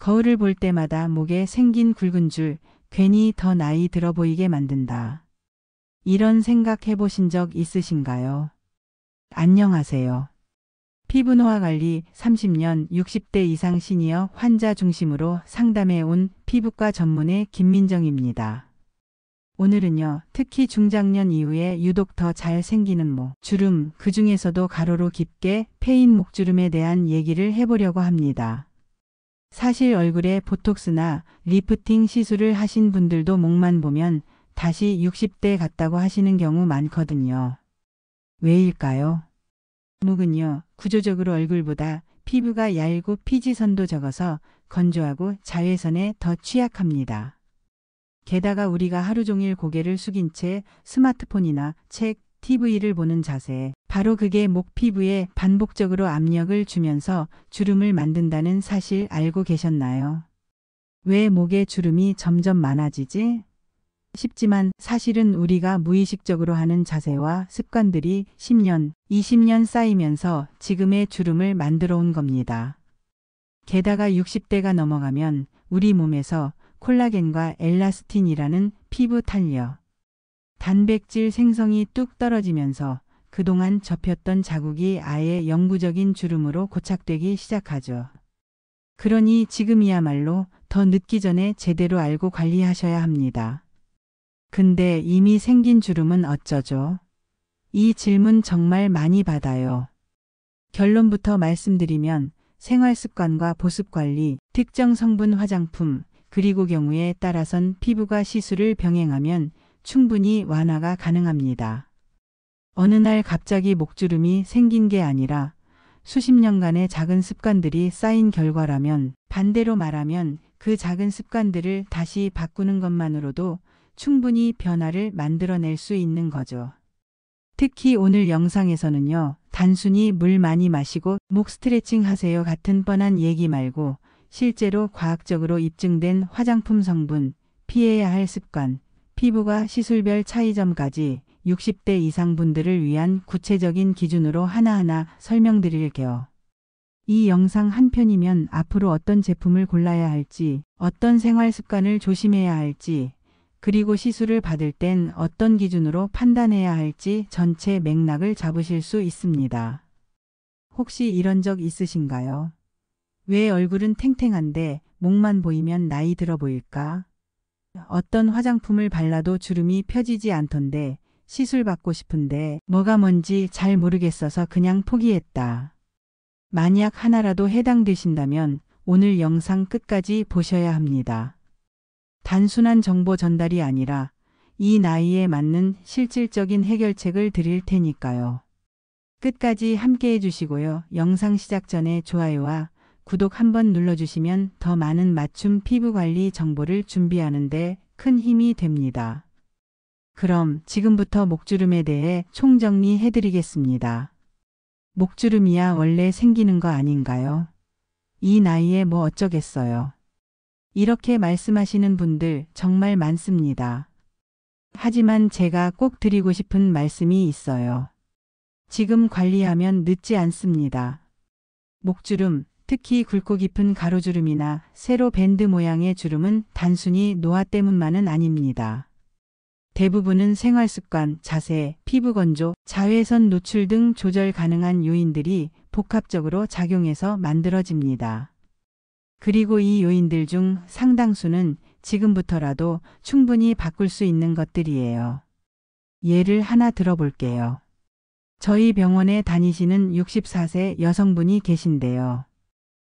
거울을 볼 때마다 목에 생긴 굵은 줄 괜히 더 나이 들어 보이게 만든다. 이런 생각 해보신 적 있으신가요? 안녕하세요. 피부노화 관리 30년 60대 이상 시니어 환자 중심으로 상담해 온 피부과 전문의 김민정입니다. 오늘은요, 특히 중장년 이후에 유독 더 잘 생기는 목, 주름, 그 중에서도 가로로 깊게 패인 목주름에 대한 얘기를 해보려고 합니다. 사실 얼굴에 보톡스나 리프팅 시술을 하신 분들도 목만 보면 다시 60대 같다고 하시는 경우 많거든요. 왜일까요? 목은요, 구조적으로 얼굴보다 피부가 얇고 피지선도 적어서 건조하고 자외선에 더 취약합니다. 게다가 우리가 하루 종일 고개를 숙인 채 스마트폰이나 책, TV를 보는 자세, 바로 그게 목 피부에 반복적으로 압력을 주면서 주름을 만든다는 사실 알고 계셨나요? 왜 목에 주름이 점점 많아지지? 싶지만 사실은 우리가 무의식적으로 하는 자세와 습관들이 10년, 20년 쌓이면서 지금의 주름을 만들어 온 겁니다. 게다가 60대가 넘어가면 우리 몸에서 콜라겐과 엘라스틴이라는 피부 탄력, 단백질 생성이 뚝 떨어지면서 그동안 접혔던 자국이 아예 영구적인 주름으로 고착되기 시작하죠. 그러니 지금이야말로 더 늦기 전에 제대로 알고 관리하셔야 합니다. 근데 이미 생긴 주름은 어쩌죠? 이 질문 정말 많이 받아요. 결론부터 말씀드리면 생활습관과 보습관리, 특정 성분 화장품, 그리고 경우에 따라선 피부과 시술을 병행하면 충분히 완화가 가능합니다. 어느 날 갑자기 목주름이 생긴 게 아니라 수십 년간의 작은 습관들이 쌓인 결과라면, 반대로 말하면 그 작은 습관들을 다시 바꾸는 것만으로도 충분히 변화를 만들어낼 수 있는 거죠. 특히 오늘 영상에서는요, 단순히 물 많이 마시고 목 스트레칭 하세요 같은 뻔한 얘기 말고 실제로 과학적으로 입증된 화장품 성분, 피해야 할 습관, 피부가 시술별 차이점까지 60대 이상 분들을 위한 구체적인 기준으로 하나하나 설명드릴게요. 이 영상 한 편이면 앞으로 어떤 제품을 골라야 할지, 어떤 생활 습관을 조심해야 할지, 그리고 시술을 받을 땐 어떤 기준으로 판단해야 할지 전체 맥락을 잡으실 수 있습니다. 혹시 이런 적 있으신가요? 왜 얼굴은 탱탱한데 목만 보이면 나이 들어 보일까? 어떤 화장품을 발라도 주름이 펴지지 않던데 시술 받고 싶은데 뭐가 뭔지 잘 모르겠어서 그냥 포기했다. 만약 하나라도 해당되신다면 오늘 영상 끝까지 보셔야 합니다. 단순한 정보 전달이 아니라 이 나이에 맞는 실질적인 해결책을 드릴 테니까요. 끝까지 함께 해주시고요. 영상 시작 전에 좋아요와 구독 한번 눌러주시면 더 많은 맞춤 피부관리 정보를 준비하는데 큰 힘이 됩니다. 그럼 지금부터 목주름에 대해 총정리해드리겠습니다. 목주름이야 원래 생기는 거 아닌가요? 이 나이에 뭐 어쩌겠어요. 이렇게 말씀하시는 분들 정말 많습니다. 하지만 제가 꼭 드리고 싶은 말씀이 있어요. 지금 관리하면 늦지 않습니다. 목주름, 특히 굵고 깊은 가로주름이나 세로 밴드 모양의 주름은 단순히 노화 때문만은 아닙니다. 대부분은 생활습관, 자세, 피부 건조, 자외선 노출 등 조절 가능한 요인들이 복합적으로 작용해서 만들어집니다. 그리고 이 요인들 중 상당수는 지금부터라도 충분히 바꿀 수 있는 것들이에요. 예를 하나 들어볼게요. 저희 병원에 다니시는 64세 여성분이 계신데요.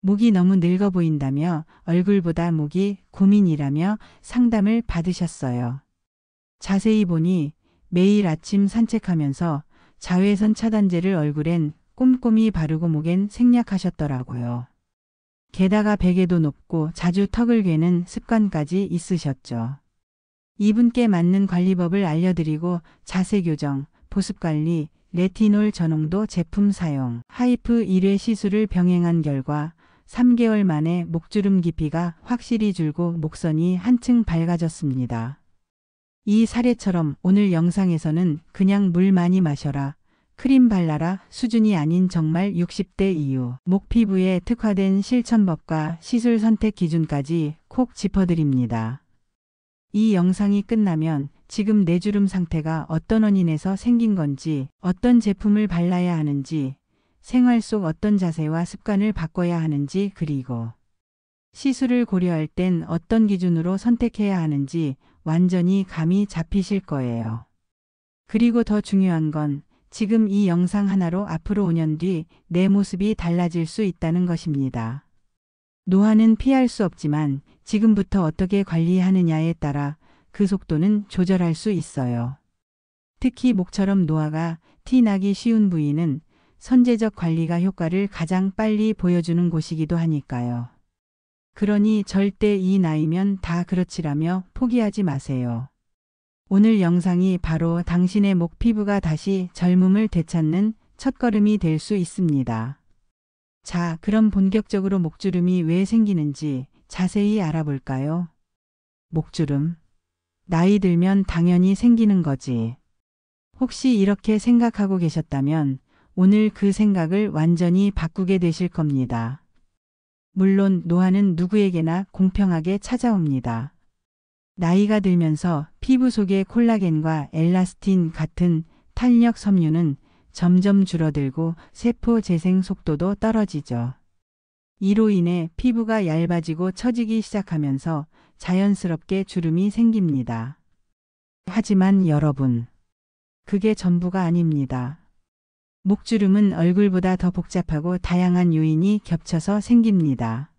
목이 너무 늙어 보인다며 얼굴보다 목이 고민이라며 상담을 받으셨어요. 자세히 보니 매일 아침 산책하면서 자외선 차단제를 얼굴엔 꼼꼼히 바르고 목엔 생략하셨더라고요. 게다가 베개도 높고 자주 턱을 괴는 습관까지 있으셨죠. 이분께 맞는 관리법을 알려드리고 자세 교정, 보습관리, 레티놀 저농도 제품 사용, 하이프 1회 시술을 병행한 결과 3개월 만에 목주름 깊이가 확실히 줄고 목선이 한층 밝아졌습니다. 이 사례처럼 오늘 영상에서는 그냥 물 많이 마셔라, 크림 발라라 수준이 아닌 정말 60대 이후 목 피부에 특화된 실천법과 시술 선택 기준까지 콕 짚어드립니다. 이 영상이 끝나면 지금 내 주름 상태가 어떤 원인에서 생긴 건지, 어떤 제품을 발라야 하는지, 생활 속 어떤 자세와 습관을 바꿔야 하는지, 그리고 시술을 고려할 땐 어떤 기준으로 선택해야 하는지 완전히 감이 잡히실 거예요. 그리고 더 중요한 건 지금 이 영상 하나로 앞으로 5년 뒤 내 모습이 달라질 수 있다는 것입니다. 노화는 피할 수 없지만 지금부터 어떻게 관리하느냐에 따라 그 속도는 조절할 수 있어요. 특히 목처럼 노화가 티 나기 쉬운 부위는 선제적 관리가 효과를 가장 빨리 보여주는 곳이기도 하니까요. 그러니 절대 이 나이면 다 그렇지라며 포기하지 마세요. 오늘 영상이 바로 당신의 목 피부가 다시 젊음을 되찾는 첫걸음이 될 수 있습니다. 자, 그럼 본격적으로 목주름이 왜 생기는지 자세히 알아볼까요? 목주름. 나이 들면 당연히 생기는 거지. 혹시 이렇게 생각하고 계셨다면 오늘 그 생각을 완전히 바꾸게 되실 겁니다. 물론 노화는 누구에게나 공평하게 찾아옵니다. 나이가 들면서 피부 속의 콜라겐과 엘라스틴 같은 탄력 섬유는 점점 줄어들고 세포 재생 속도도 떨어지죠. 이로 인해 피부가 얇아지고 처지기 시작하면서 자연스럽게 주름이 생깁니다. 하지만 여러분, 그게 전부가 아닙니다. 목주름은 얼굴보다 더 복잡하고 다양한 요인이 겹쳐서 생깁니다.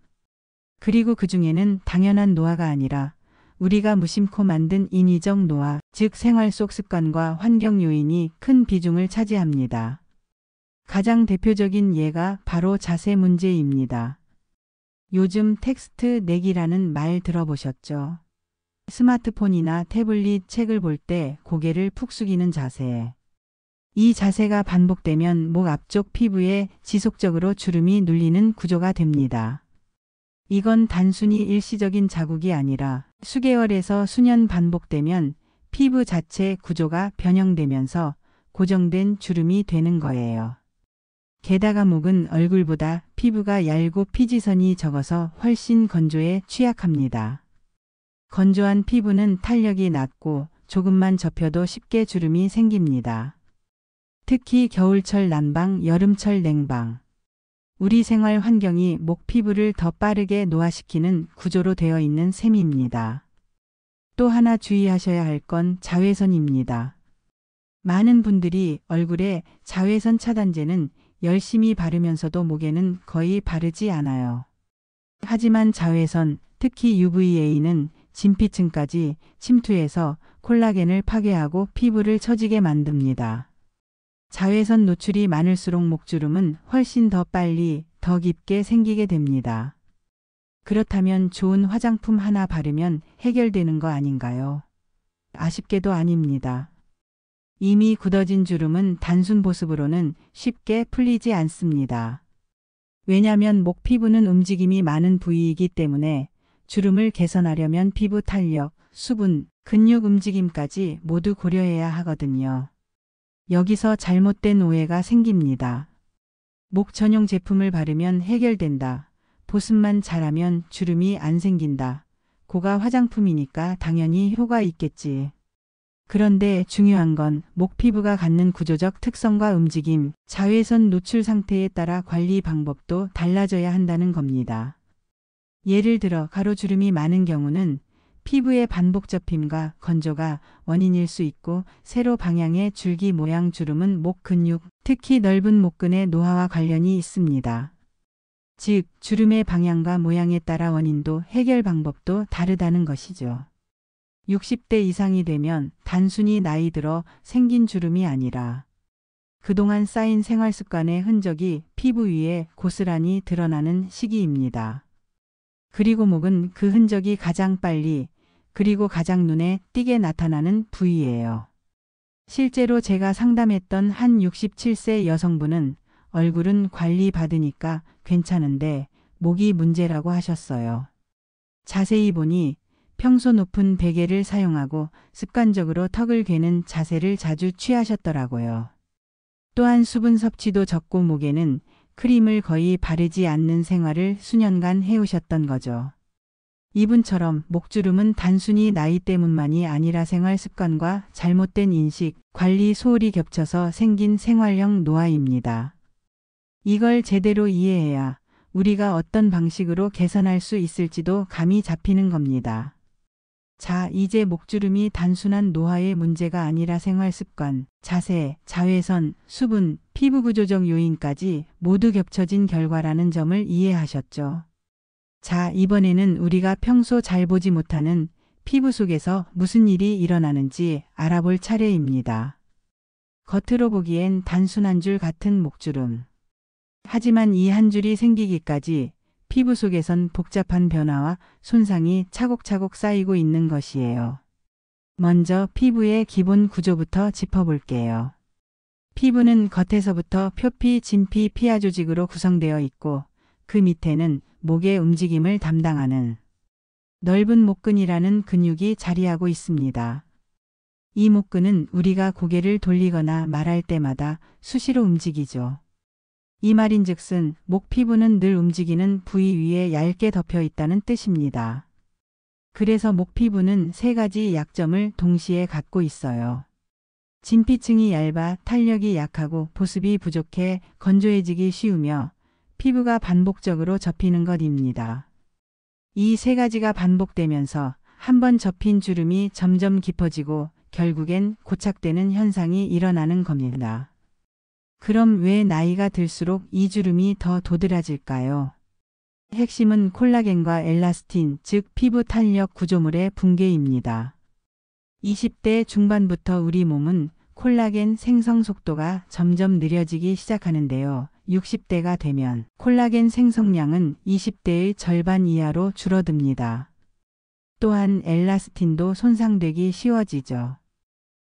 그리고 그 중에는 당연한 노화가 아니라 우리가 무심코 만든 인위적 노화, 즉 생활 속 습관과 환경 요인이 큰 비중을 차지합니다. 가장 대표적인 예가 바로 자세 문제입니다. 요즘 텍스트 내기라는 말 들어보셨죠? 스마트폰이나 태블릿 책을 볼 때 고개를 푹 숙이는 자세. 이 자세가 반복되면 목 앞쪽 피부에 지속적으로 주름이 눌리는 구조가 됩니다. 이건 단순히 일시적인 자국이 아니라 수개월에서 수년 반복되면 피부 자체 구조가 변형되면서 고정된 주름이 되는 거예요. 게다가 목은 얼굴보다 피부가 얇고 피지선이 적어서 훨씬 건조에 취약합니다. 건조한 피부는 탄력이 낮고 조금만 접혀도 쉽게 주름이 생깁니다. 특히 겨울철 난방, 여름철 냉방. 우리 생활 환경이 목 피부를 더 빠르게 노화시키는 구조로 되어 있는 셈입니다. 또 하나 주의하셔야 할 건 자외선입니다. 많은 분들이 얼굴에 자외선 차단제는 열심히 바르면서도 목에는 거의 바르지 않아요. 하지만 자외선, 특히 UVA는 진피층까지 침투해서 콜라겐을 파괴하고 피부를 처지게 만듭니다. 자외선 노출이 많을수록 목주름은 훨씬 더 빨리, 더 깊게 생기게 됩니다. 그렇다면 좋은 화장품 하나 바르면 해결되는 거 아닌가요? 아쉽게도 아닙니다. 이미 굳어진 주름은 단순 보습으로는 쉽게 풀리지 않습니다. 왜냐하면 목 피부는 움직임이 많은 부위이기 때문에 주름을 개선하려면 피부 탄력, 수분, 근육 움직임까지 모두 고려해야 하거든요. 여기서 잘못된 오해가 생깁니다. 목 전용 제품을 바르면 해결된다. 보습만 잘하면 주름이 안 생긴다. 고가 화장품이니까 당연히 효과 있겠지. 그런데 중요한 건 목 피부가 갖는 구조적 특성과 움직임, 자외선 노출 상태에 따라 관리 방법도 달라져야 한다는 겁니다. 예를 들어 가로주름이 많은 경우는 피부의 반복 접힘과 건조가 원인일 수 있고 세로 방향의 줄기 모양 주름은 목 근육, 특히 넓은 목근의 노화와 관련이 있습니다. 즉, 주름의 방향과 모양에 따라 원인도 해결 방법도 다르다는 것이죠. 60대 이상이 되면 단순히 나이 들어 생긴 주름이 아니라 그동안 쌓인 생활 습관의 흔적이 피부 위에 고스란히 드러나는 시기입니다. 그리고 목은 그 흔적이 가장 빨리 그리고 가장 눈에 띄게 나타나는 부위예요. 실제로 제가 상담했던 한 67세 여성분은 얼굴은 관리 받으니까 괜찮은데 목이 문제라고 하셨어요. 자세히 보니 평소 높은 베개를 사용하고 습관적으로 턱을 괴는 자세를 자주 취하셨더라고요. 또한 수분 섭취도 적고 목에는 크림을 거의 바르지 않는 생활을 수년간 해오셨던 거죠. 이분처럼 목주름은 단순히 나이 때문만이 아니라 생활 습관과 잘못된 인식, 관리 소홀이 겹쳐서 생긴 생활형 노화입니다. 이걸 제대로 이해해야 우리가 어떤 방식으로 개선할 수 있을지도 감이 잡히는 겁니다. 자, 이제 목주름이 단순한 노화의 문제가 아니라 생활 습관, 자세, 자외선, 수분, 피부 구조적 요인까지 모두 겹쳐진 결과라는 점을 이해하셨죠? 자, 이번에는 우리가 평소 잘 보지 못하는 피부 속에서 무슨 일이 일어나는지 알아볼 차례입니다. 겉으로 보기엔 단순한 줄 같은 목주름. 하지만 이 한 줄이 생기기까지 피부 속에선 복잡한 변화와 손상이 차곡차곡 쌓이고 있는 것이에요. 먼저 피부의 기본 구조부터 짚어볼게요. 피부는 겉에서부터 표피, 진피, 피하 조직으로 구성되어 있고 그 밑에는 목의 움직임을 담당하는 넓은 목근이라는 근육이 자리하고 있습니다. 이 목근은 우리가 고개를 돌리거나 말할 때마다 수시로 움직이죠. 이 말인즉슨 목 피부는 늘 움직이는 부위 위에 얇게 덮여 있다는 뜻입니다. 그래서 목 피부는 세 가지 약점을 동시에 갖고 있어요. 진피층이 얇아 탄력이 약하고 보습이 부족해 건조해지기 쉬우며 피부가 반복적으로 접히는 것입니다. 이 세 가지가 반복되면서 한번 접힌 주름이 점점 깊어지고 결국엔 고착되는 현상이 일어나는 겁니다. 그럼 왜 나이가 들수록 이 주름이 더 도드라질까요? 핵심은 콜라겐과 엘라스틴, 즉 피부 탄력 구조물의 붕괴입니다. 20대 중반부터 우리 몸은 콜라겐 생성 속도가 점점 느려지기 시작하는데요. 60대가 되면 콜라겐 생성량은 20대의 절반 이하로 줄어듭니다. 또한 엘라스틴도 손상되기 쉬워지죠.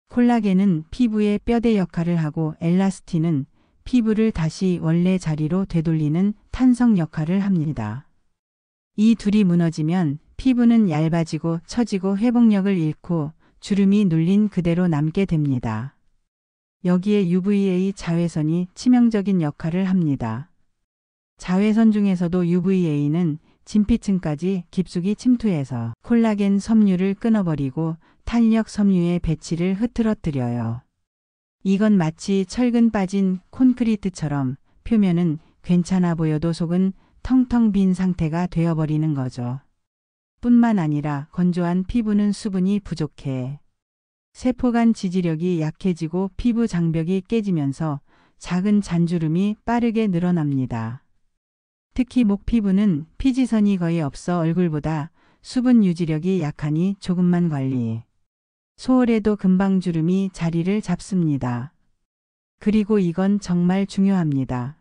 콜라겐은 피부의 뼈대 역할을 하고 엘라스틴은 피부를 다시 원래 자리로 되돌리는 탄성 역할을 합니다. 이 둘이 무너지면 피부는 얇아지고 처지고 회복력을 잃고 주름이 눌린 그대로 남게 됩니다. 여기에 UVA 자외선이 치명적인 역할을 합니다. 자외선 중에서도 UVA는 진피층까지 깊숙이 침투해서 콜라겐 섬유를 끊어버리고 탄력 섬유의 배치를 흐트러뜨려요. 이건 마치 철근 빠진 콘크리트처럼 표면은 괜찮아 보여도 속은 텅텅 빈 상태가 되어버리는 거죠. 뿐만 아니라 건조한 피부는 수분이 부족해 세포간 지지력이 약해지고 피부 장벽이 깨지면서 작은 잔주름이 빠르게 늘어납니다. 특히 목 피부는 피지선이 거의 없어 얼굴보다 수분 유지력이 약하니 조금만 관리 소홀해도 금방 주름이 자리를 잡습니다. 그리고 이건 정말 중요합니다.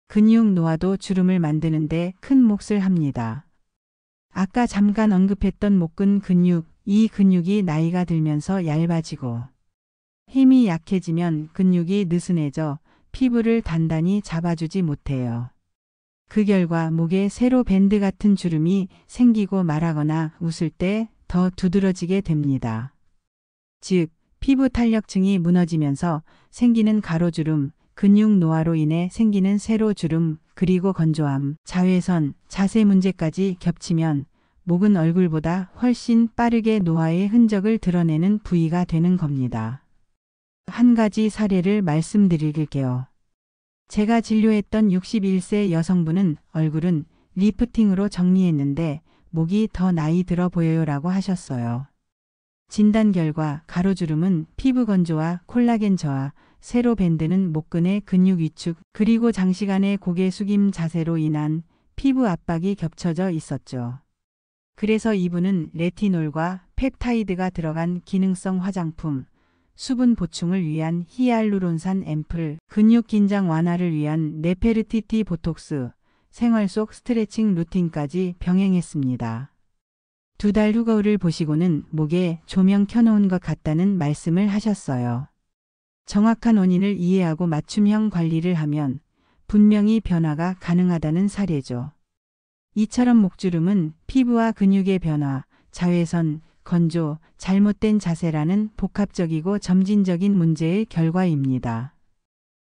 근육 노화도 주름을 만드는데 큰 몫을 합니다. 아까 잠깐 언급했던 목근 근육, 이 근육이 나이가 들면서 얇아지고 힘이 약해지면 근육이 느슨해져 피부를 단단히 잡아주지 못해요. 그 결과 목에 세로 밴드 같은 주름이 생기고 말하거나 웃을 때 더 두드러지게 됩니다. 즉, 피부 탄력층이 무너지면서 생기는 가로주름, 근육 노화로 인해 생기는 세로주름, 그리고 건조함, 자외선, 자세 문제까지 겹치면 목은 얼굴보다 훨씬 빠르게 노화의 흔적을 드러내는 부위가 되는 겁니다. 한 가지 사례를 말씀드릴게요. 제가 진료했던 61세 여성분은 얼굴은 리프팅으로 정리했는데 목이 더 나이 들어 보여요 라고 하셨어요. 진단 결과 가로주름은 피부 건조와 콜라겐 저하, 세로 밴드는 목근의 근육 위축, 그리고 장시간의 고개 숙임 자세로 인한 피부 압박이 겹쳐져 있었죠. 그래서 이분은 레티놀과 펩타이드가 들어간 기능성 화장품, 수분 보충을 위한 히알루론산 앰플, 근육 긴장 완화를 위한 네페르티티 보톡스, 생활 속 스트레칭 루틴까지 병행했습니다. 2달 후 거울을 보시고는 목에 조명 켜놓은 것 같다는 말씀을 하셨어요. 정확한 원인을 이해하고 맞춤형 관리를 하면 분명히 변화가 가능하다는 사례죠. 이처럼 목주름은 피부와 근육의 변화, 자외선, 건조, 잘못된 자세라는 복합적이고 점진적인 문제의 결과입니다.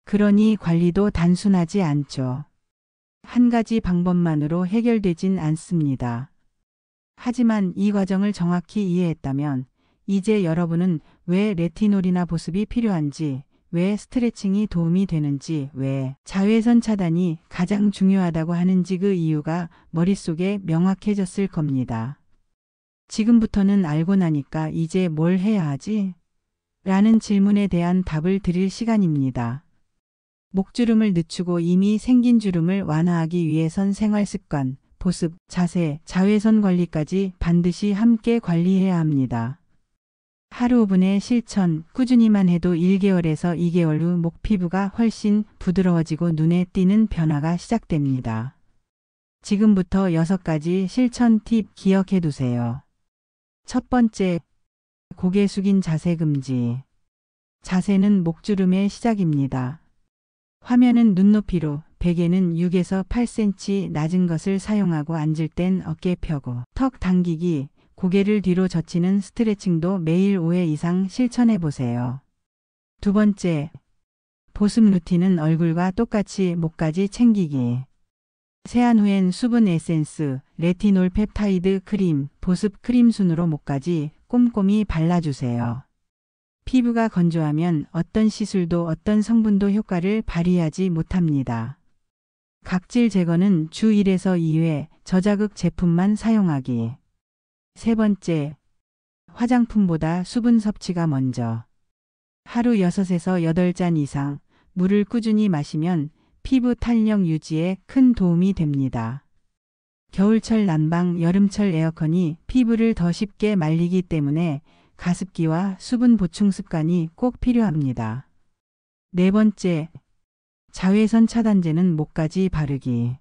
그러니 관리도 단순하지 않죠. 한 가지 방법만으로 해결되진 않습니다. 하지만 이 과정을 정확히 이해했다면 이제 여러분은 왜 레티놀이나 보습이 필요한지, 왜 스트레칭이 도움이 되는지, 왜 자외선 차단이 가장 중요하다고 하는지 그 이유가 머릿속에 명확해졌을 겁니다. 지금부터는 알고 나니까 이제 뭘 해야 하지? 라는 질문에 대한 답을 드릴 시간입니다. 목주름을 늦추고 이미 생긴 주름을 완화하기 위해선 생활습관, 보습, 자세, 자외선 관리까지 반드시 함께 관리해야 합니다. 하루 5분의 실천, 꾸준히만 해도 1개월에서 2개월 후 목 피부가 훨씬 부드러워지고 눈에 띄는 변화가 시작됩니다. 지금부터 6가지 실천 팁 기억해 두세요. 첫 번째, 고개 숙인 자세 금지. 자세는 목주름의 시작입니다. 화면은 눈높이로, 베개는 6에서 8cm 낮은 것을 사용하고 앉을 땐 어깨 펴고, 턱 당기기, 고개를 뒤로 젖히는 스트레칭도 매일 5회 이상 실천해 보세요. 두 번째, 보습 루틴은 얼굴과 똑같이 목까지 챙기기. 세안 후엔 수분 에센스, 레티놀 펩타이드 크림, 보습 크림 순으로 목까지 꼼꼼히 발라주세요. 피부가 건조하면 어떤 시술도 어떤 성분도 효과를 발휘하지 못합니다. 각질 제거는 주 1에서 2회 저자극 제품만 사용하기. 세 번째, 화장품보다 수분 섭취가 먼저. 하루 6에서 8잔 이상 물을 꾸준히 마시면 피부 탄력 유지에 큰 도움이 됩니다. 겨울철 난방, 여름철 에어컨이 피부를 더 쉽게 말리기 때문에 가습기와 수분 보충 습관이 꼭 필요합니다. 네 번째, 자외선 차단제는 목까지 바르기.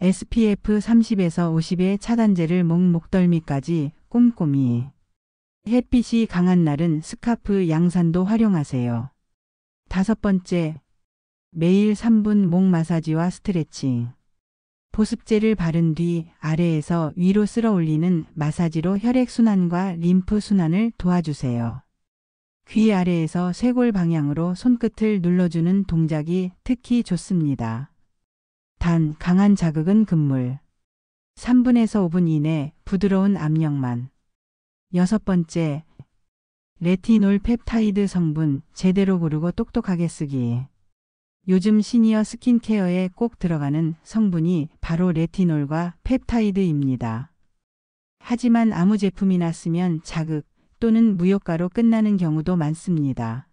SPF 30에서 50의 차단제를 목덜미까지 꼼꼼히. 햇빛이 강한 날은 스카프 양산도 활용하세요. 다섯 번째, 매일 3분 목 마사지와 스트레칭. 보습제를 바른 뒤 아래에서 위로 쓸어 올리는 마사지로 혈액순환과 림프순환을 도와주세요. 귀 아래에서 쇄골 방향으로 손끝을 눌러주는 동작이 특히 좋습니다. 단, 강한 자극은 금물. 3분에서 5분 이내 부드러운 압력만. 여섯 번째, 레티놀 펩타이드 성분 제대로 고르고 똑똑하게 쓰기. 요즘 시니어 스킨케어에 꼭 들어가는 성분이 바로 레티놀과 펩타이드입니다. 하지만 아무 제품이나 쓰면 자극 또는 무효가로 끝나는 경우도 많습니다.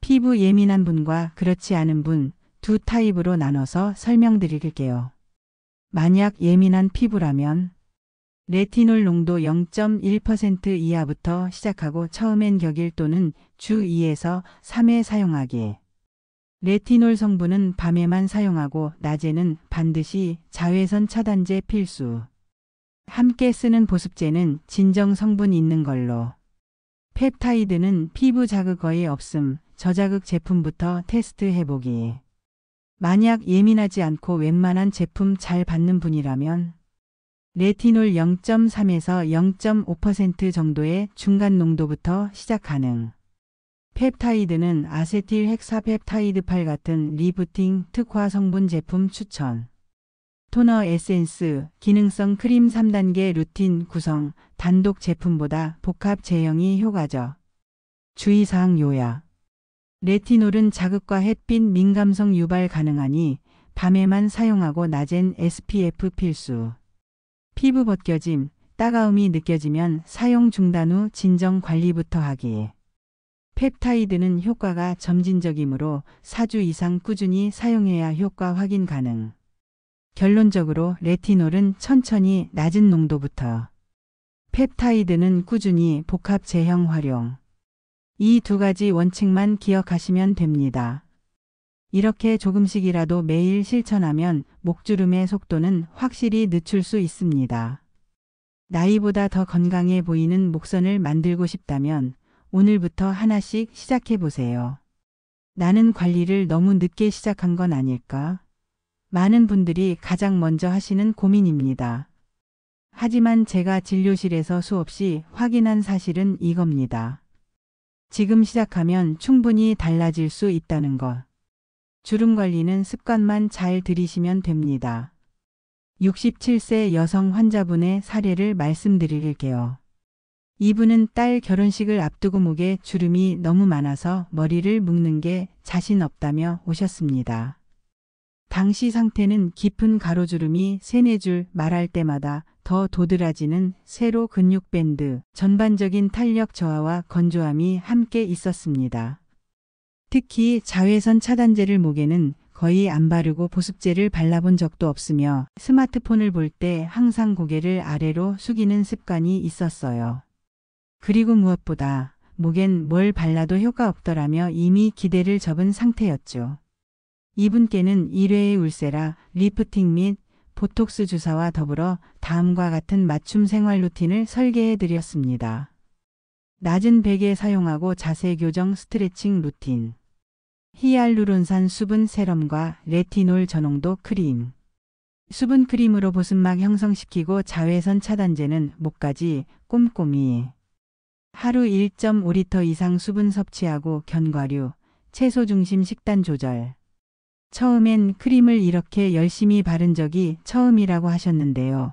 피부 예민한 분과 그렇지 않은 분 두 타입으로 나눠서 설명드릴게요. 만약 예민한 피부라면 레티놀 농도 0.1% 이하부터 시작하고 처음엔 격일 또는 주 2에서 3회 사용하기. 레티놀 성분은 밤에만 사용하고 낮에는 반드시 자외선 차단제 필수. 함께 쓰는 보습제는 진정 성분 있는 걸로. 펩타이드는 피부 자극 거의 없음, 저자극 제품부터 테스트 해보기. 만약 예민하지 않고 웬만한 제품 잘 받는 분이라면 레티놀 0.3에서 0.5% 정도의 중간 농도부터 시작 가능. 펩타이드는 아세틸 헥사펩타이드8 같은 리프팅 특화 성분 제품 추천. 토너 에센스, 기능성 크림 3단계 루틴 구성, 단독 제품보다 복합 제형이 효과적. 주의사항 요약. 레티놀은 자극과 햇빛 민감성 유발 가능하니 밤에만 사용하고 낮엔 SPF 필수. 피부 벗겨짐, 따가움이 느껴지면 사용 중단 후 진정 관리부터 하기. 펩타이드는 효과가 점진적이므로 4주 이상 꾸준히 사용해야 효과 확인 가능. 결론적으로 레티놀은 천천히 낮은 농도부터. 펩타이드는 꾸준히 복합 제형 활용. 이 두 가지 원칙만 기억하시면 됩니다. 이렇게 조금씩이라도 매일 실천하면 목주름의 속도는 확실히 늦출 수 있습니다. 나이보다 더 건강해 보이는 목선을 만들고 싶다면 오늘부터 하나씩 시작해 보세요. 나는 관리를 너무 늦게 시작한 건 아닐까? 많은 분들이 가장 먼저 하시는 고민입니다. 하지만 제가 진료실에서 수없이 확인한 사실은 이겁니다. 지금 시작하면 충분히 달라질 수 있다는 것. 주름 관리는 습관만 잘 들이시면 됩니다. 67세 여성 환자분의 사례를 말씀드릴게요. 이분은 딸 결혼식을 앞두고 목에 주름이 너무 많아서 머리를 묶는 게 자신 없다며 오셨습니다. 당시 상태는 깊은 가로주름이 3-4줄 말할 때마다 더 도드라지는 세로 근육밴드, 전반적인 탄력 저하와 건조함이 함께 있었습니다. 특히 자외선 차단제를 목에는 거의 안 바르고 보습제를 발라본 적도 없으며 스마트폰을 볼 때 항상 고개를 아래로 숙이는 습관이 있었어요. 그리고 무엇보다 목엔 뭘 발라도 효과 없더라며 이미 기대를 접은 상태였죠. 이분께는 1회의 울세라, 리프팅 및 보톡스 주사와 더불어 다음과 같은 맞춤 생활 루틴을 설계해 드렸습니다. 낮은 베개 사용하고 자세 교정 스트레칭 루틴. 히알루론산 수분 세럼과 레티놀 저농도 크림. 수분 크림으로 보습막 형성시키고 자외선 차단제는 목까지 꼼꼼히. 하루 1.5리터 이상 수분 섭취하고 견과류, 채소 중심 식단 조절. 처음엔 크림을 이렇게 열심히 바른 적이 처음이라고 하셨는데요.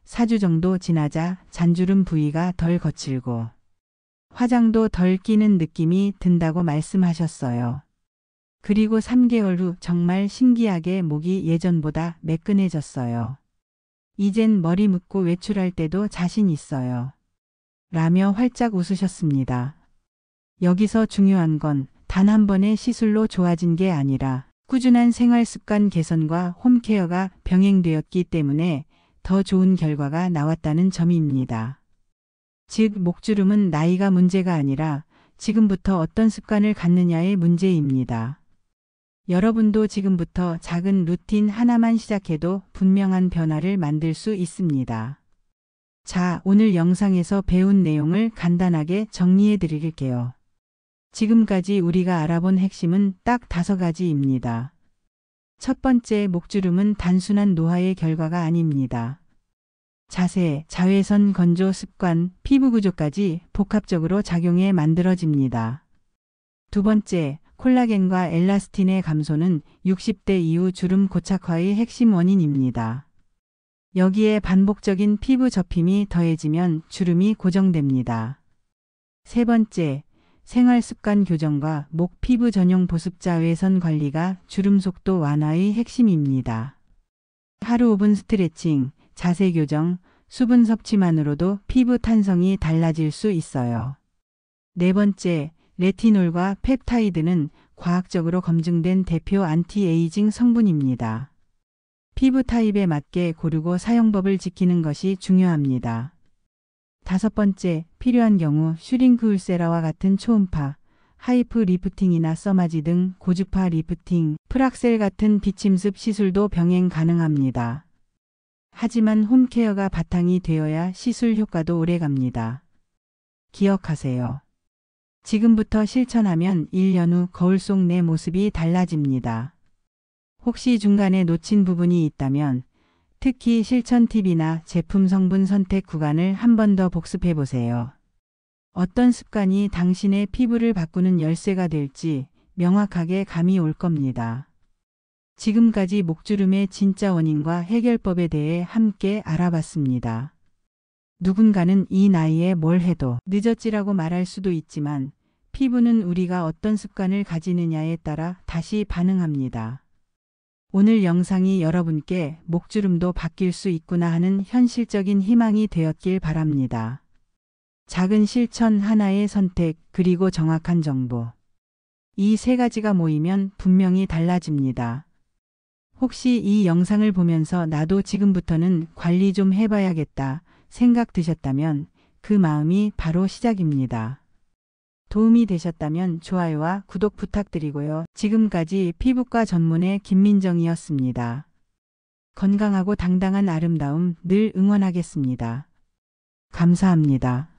4주 정도 지나자 잔주름 부위가 덜 거칠고 화장도 덜 끼는 느낌이 든다고 말씀하셨어요. 그리고 3개월 후 정말 신기하게 목이 예전보다 매끈해졌어요. 이젠 머리 묶고 외출할 때도 자신 있어요. 라며 활짝 웃으셨습니다. 여기서 중요한 건 단 한 번의 시술로 좋아진 게 아니라 꾸준한 생활 습관 개선과 홈케어가 병행되었기 때문에 더 좋은 결과가 나왔다는 점입니다. 즉, 목주름은 나이가 문제가 아니라 지금부터 어떤 습관을 갖느냐의 문제입니다. 여러분도 지금부터 작은 루틴 하나만 시작해도 분명한 변화를 만들 수 있습니다. 자, 오늘 영상에서 배운 내용을 간단하게 정리해 드릴게요. 지금까지 우리가 알아본 핵심은 딱 5가지입니다. 첫 번째, 목주름은 단순한 노화의 결과가 아닙니다. 자세, 자외선 건조 습관, 피부 구조까지 복합적으로 작용해 만들어집니다. 두 번째, 콜라겐과 엘라스틴의 감소는 60대 이후 주름 고착화의 핵심 원인입니다. 여기에 반복적인 피부 접힘이 더해지면 주름이 고정됩니다. 세 번째, 생활 습관 교정과 목 피부 전용 보습 자외선 관리가 주름 속도 완화의 핵심입니다. 하루 5분 스트레칭, 자세 교정, 수분 섭취만으로도 피부 탄성이 달라질 수 있어요. 네 번째, 레티놀과 펩타이드는 과학적으로 검증된 대표 안티에이징 성분입니다. 피부 타입에 맞게 고르고 사용법을 지키는 것이 중요합니다. 다섯 번째, 필요한 경우 슈링크 울세라와 같은 초음파, 하이프 리프팅이나 써마지 등 고주파 리프팅, 프락셀 같은 비침습 시술도 병행 가능합니다. 하지만 홈케어가 바탕이 되어야 시술 효과도 오래갑니다. 기억하세요. 지금부터 실천하면 1년 후 거울 속 내 모습이 달라집니다. 혹시 중간에 놓친 부분이 있다면 특히 실천 팁이나 제품 성분 선택 구간을 한 번 더 복습해 보세요. 어떤 습관이 당신의 피부를 바꾸는 열쇠가 될지 명확하게 감이 올 겁니다. 지금까지 목주름의 진짜 원인과 해결법에 대해 함께 알아봤습니다. 누군가는 이 나이에 뭘 해도 늦었지라고 말할 수도 있지만 피부는 우리가 어떤 습관을 가지느냐에 따라 다시 반응합니다. 오늘 영상이 여러분께 목주름도 바뀔 수 있구나 하는 현실적인 희망이 되었길 바랍니다. 작은 실천 하나의 선택 그리고 정확한 정보. 이 3가지가 모이면 분명히 달라집니다. 혹시 이 영상을 보면서 나도 지금부터는 관리 좀 해봐야겠다 생각 드셨다면 그 마음이 바로 시작입니다. 도움이 되셨다면 좋아요와 구독 부탁드리고요. 지금까지 피부과 전문의 김민정이었습니다. 건강하고 당당한 아름다움 늘 응원하겠습니다. 감사합니다.